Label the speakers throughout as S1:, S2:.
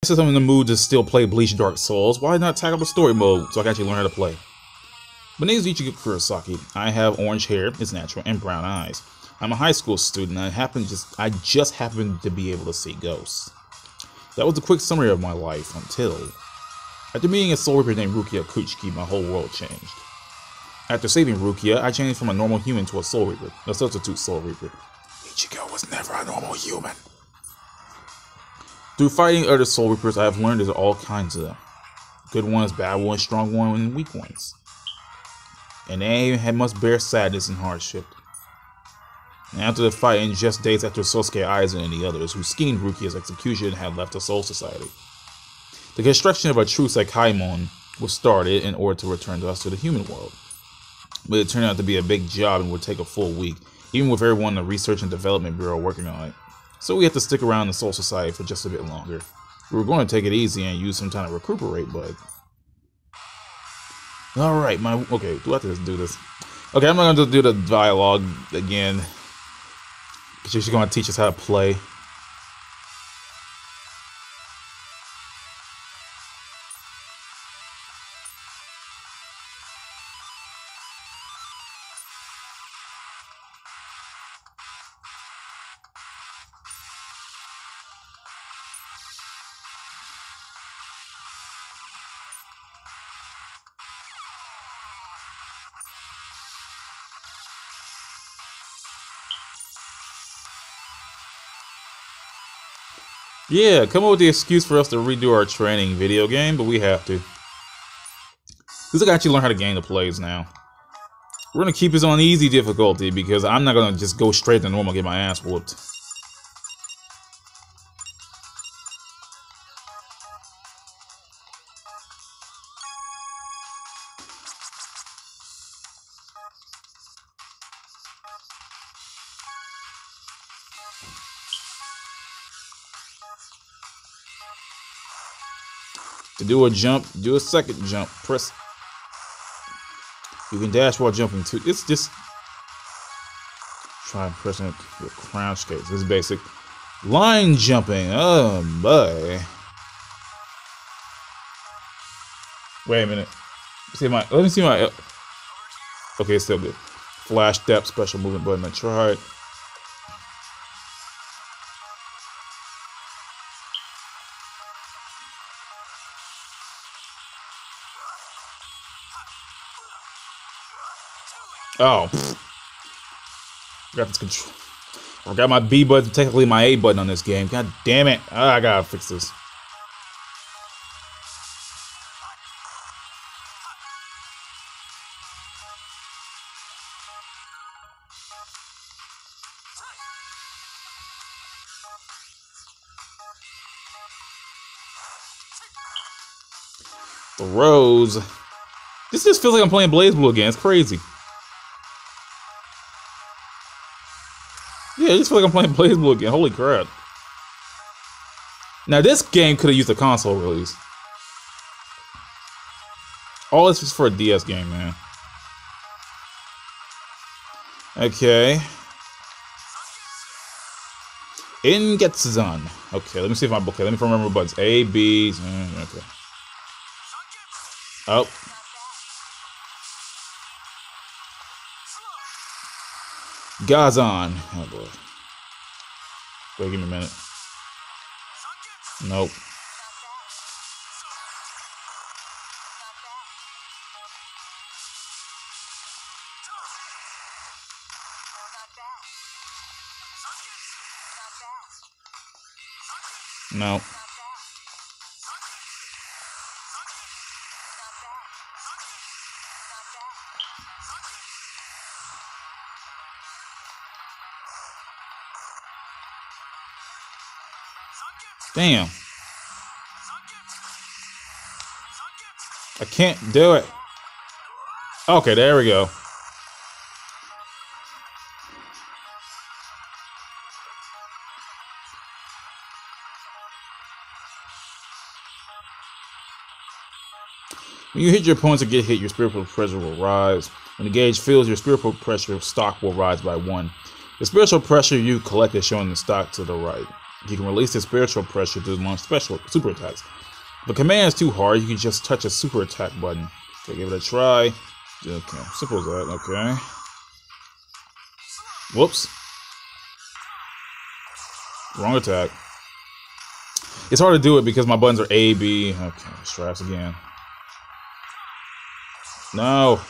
S1: Since I'm in the mood to still play Bleach Dark Souls, why not tackle the story mode so I can actually learn how to play? My name is Ichigo Kurosaki. I have orange hair, it's natural, and brown eyes. I'm a high school student and I just happen to be able to see ghosts. That was a quick summary of my life until... After meeting a Soul Reaper named Rukia Kuchiki, my whole world changed. After saving Rukia, I changed from a normal human to a Soul Reaper, a substitute Soul Reaper. Ichigo was never a normal human. Through fighting other Soul Reapers, I have learned there's all kinds of them. Good ones, bad ones, strong ones, and weak ones. And they must bear sadness and hardship. And after the fight, and just days after Sosuke Aizen and the others who schemed Rukia's execution had left the Soul Society, the construction of a true Seikaimon was started in order to return us to the human world. But it turned out to be a big job and would take a full week, even with everyone in the Research and Development Bureau working on it. So we had to stick around the Soul Society for just a bit longer. We were going to take it easy and use some time to recuperate, but... Alright, okay, do I have to do this? Okay, I'm not going to do the dialogue again. She's going to teach us how to play. Yeah, come up with the excuse for us to redo our training video game, but we have to. At least I can actually learn how to game the plays now. We're gonna keep this on easy difficulty because I'm not gonna just go straight to normal and get my ass whooped. To do a jump, do a second jump, press. You can dash while jumping too. It's just try pressing it with crouch kicks. This is basic. Line jumping. Oh boy. Wait a minute. Let me see my. Okay, it's still good. Flash step, special movement button. I tried. Oh, got this control. I got my B button, technically my A button on this game. God damn it! I gotta fix this. The Rose. This just feels like I'm playing BlazBlue again. It's crazy. Yeah, I just feel like I'm playing BlazBlue again. Holy crap. Now, this game could have used a console release. All this is for a DS game, man. Okay. Ingetsun. Okay, let me see if my... Okay, let me remember the buttons. A, B... Okay. Oh. Gazan. Oh boy. Wait, give me a minute. Nope. No. Damn. I can't do it. Okay, there we go. When you hit your opponents or get hit, your spiritual pressure will rise. When the gauge fills, your spiritual pressure stock will rise by 1. The spiritual pressure you collect is shown in the stock to the right. You can release the spiritual pressure to launch special super attacks. If a command is too hard, you can just touch a super attack button. Okay, give it a try. Okay, simple as that. Okay. Whoops. Wrong attack. It's hard to do it because my buttons are A, B. Okay, let's try this again. No.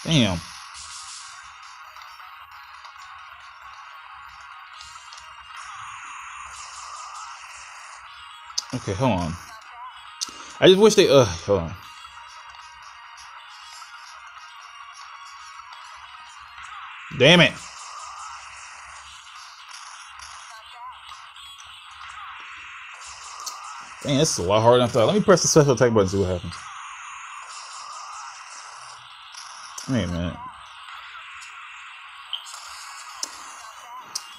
S1: Damn. Okay, hold on. I just wish they, hold on. Damn it. Dang, this is a lot harder than I thought. Let me press the special attack button and see what happens. Wait a minute.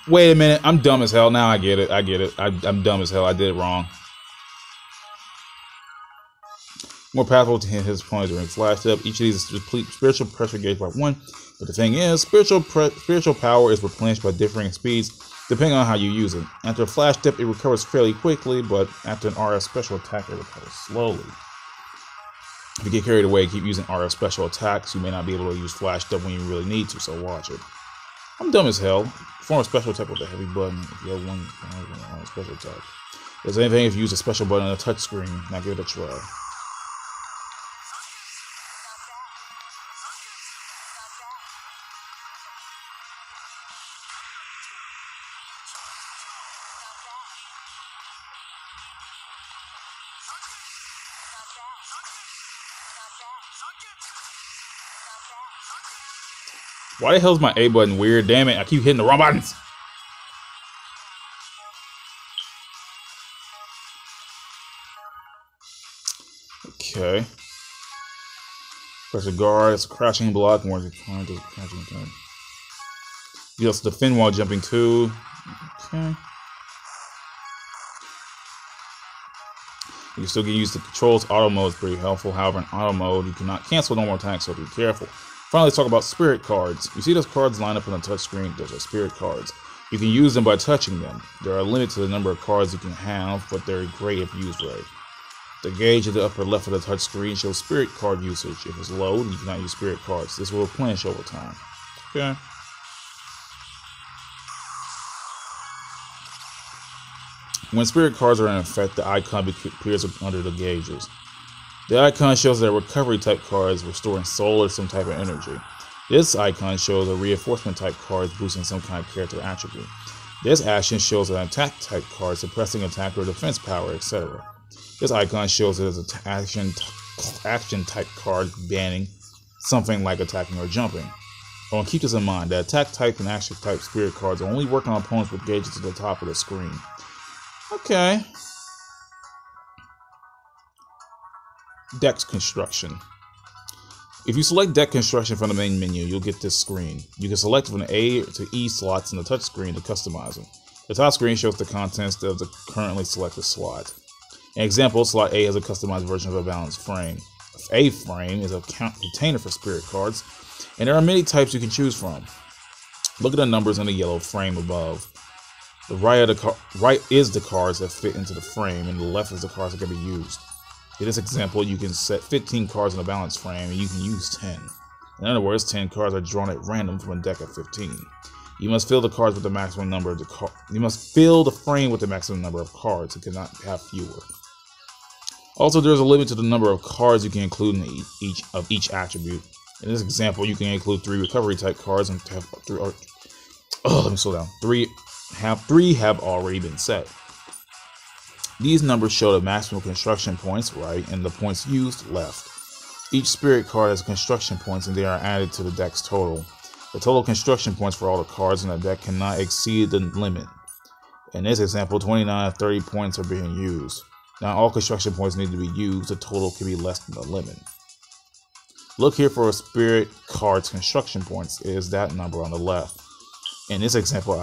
S1: Wait a minute. I'm dumb as hell. Now I get it. I get it. I'm dumb as hell. I did it wrong. More powerful to hit his opponents during flash up. Each of these is deplete spiritual pressure gauge by 1. But the thing is, spiritual power is replenished by differing speeds depending on how you use it. After a flash dip, it recovers fairly quickly, but after an RF special attack, it recovers slowly. If you get carried away and keep using RF special attacks, you may not be able to use flash dip when you really need to, so watch it. I'm dumb as hell. Perform a special attack with a heavy button if you have one special attack. There's anything if you use a special button on a touch screen. Now give it a try. Why the hell is my A button weird? Damn it, I keep hitting the wrong buttons. Okay. Press a guard, it's a crouching block, more than crouching attack. You also defend while jumping too. Okay. You can still get used to controls. Auto mode is pretty helpful. However, in auto mode, you cannot cancel normal attacks, so be careful. Finally, let's talk about spirit cards. You see those cards lined up on the touch screen? Those are spirit cards. You can use them by touching them. There are a limit to the number of cards you can have, but they're great if used right. The gauge at the upper left of the touch screen shows spirit card usage. If it's low, then you cannot use spirit cards. This will replenish over time. Okay. When spirit cards are in effect, the icon appears under the gauges. The icon shows that recovery type cards restoring soul or some type of energy. This icon shows a reinforcement type cards boosting some kind of character attribute. This action shows an attack type card suppressing attack or defense power, etc. This icon shows it as an action type card banning something like attacking or jumping. Oh, and keep this in mind, that attack type and action type spirit cards only work on opponents with gauges at the top of the screen. Okay. Deck construction. If you select deck construction from the main menu, you'll get this screen. You can select from the A to E slots in the touch screen to customize them. The top screen shows the contents of the currently selected slot. An example, slot A has a customized version of a balanced frame. A frame is a container for spirit cards, and there are many types you can choose from. Look at the numbers in the yellow frame above. The right is the cards that fit into the frame, and the left is the cards that can be used. In this example, you can set 15 cards in a balanced frame, and you can use 10. In other words, 10 cards are drawn at random from a deck of 15. You must fill the cards with the maximum number of the You must fill the frame with the maximum number of cards. You cannot have fewer. Also, there's a limit to the number of cards you can include in each attribute. In this example, you can include 3 recovery type cards and have 3. Let me slow down. 3 have already been set. These numbers show the maximum construction points right and the points used left. Each spirit card has construction points and they are added to the deck's total. The total construction points for all the cards in the deck cannot exceed the limit. In this example, 29 of 30 points are being used. Now all construction points need to be used, the total can be less than the limit. Look here for a spirit card's construction points. It is that number on the left. In this example,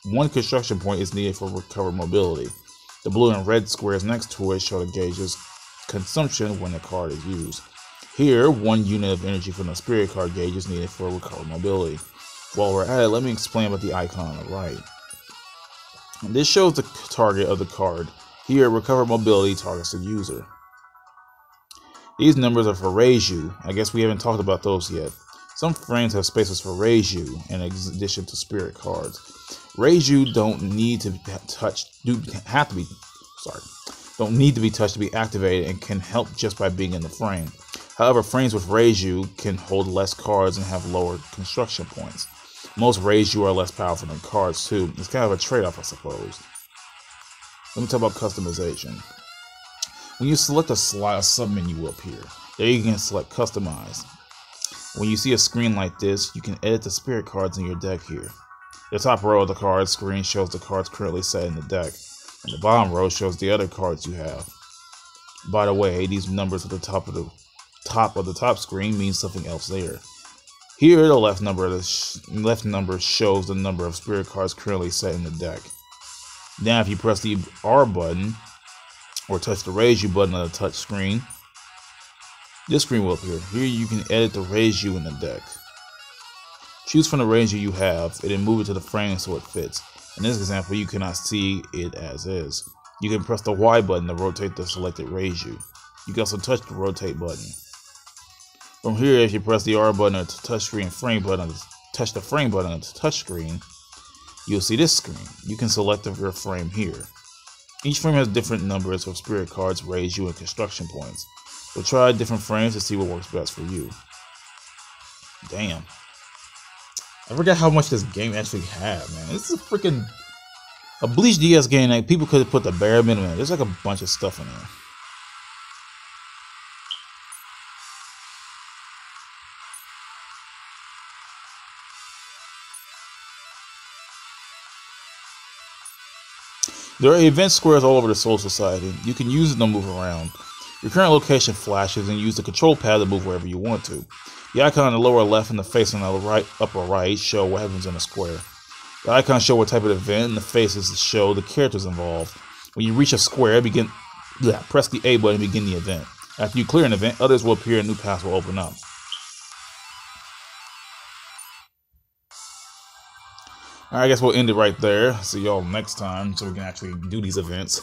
S1: one construction point is needed for recovered mobility. The blue and red squares next to it show the gauge's consumption when the card is used. Here, 1 unit of energy from the spirit card gauge is needed for recovered mobility. While we're at it, let me explain about the icon on the right. This shows the target of the card. Here, recover mobility targets the user. These numbers are for Reiju. I guess we haven't talked about those yet. Some frames have spaces for Reiju in addition to spirit cards. Reiju don't need to be touched to be activated and can help just by being in the frame. However, frames with Reiju can hold less cards and have lower construction points. Most Reiju are less powerful than cards too. It's kind of a trade-off, I suppose. Let me talk about customization. When you select a sub-menu will appear. There you can select Customize. When you see a screen like this, you can edit the spirit cards in your deck here. The top row of the cards screen shows the cards currently set in the deck, and the bottom row shows the other cards you have. By the way, these numbers at the top of the top screen mean something else there. Here, the left number shows the number of spirit cards currently set in the deck. Now, if you press the R button or touch the Reiju button on the touch screen, this screen will appear. Here you can edit the Reiju in the deck. Choose from the Reiju you have and then move it to the frame so it fits. In this example, you cannot see it as is. You can press the Y button to rotate the selected Reiju. You can also touch the rotate button. From here, if you press the R button or the touch the frame button on the touch screen, you'll see this screen. You can select your frame here. Each frame has different numbers of spirit cards, Reiju, and construction points. So try different frames to see what works best for you. Damn. I forgot how much this game actually had, man. This is a Bleach DS game. Like, people could have put the bare minimum in. There's like a bunch of stuff in there. There are event squares all over the Soul Society. You can use them to move around. Your current location flashes and use the control pad to move wherever you want to. The icon in the lower left and the face on the upper right show what happens in a square. The icons show what type of event, and the faces show the characters involved. When you reach a square, press the A button to begin the event. After you clear an event, others will appear and new paths will open up. Alright, I guess we'll end it right there. See y'all next time so we can actually do these events.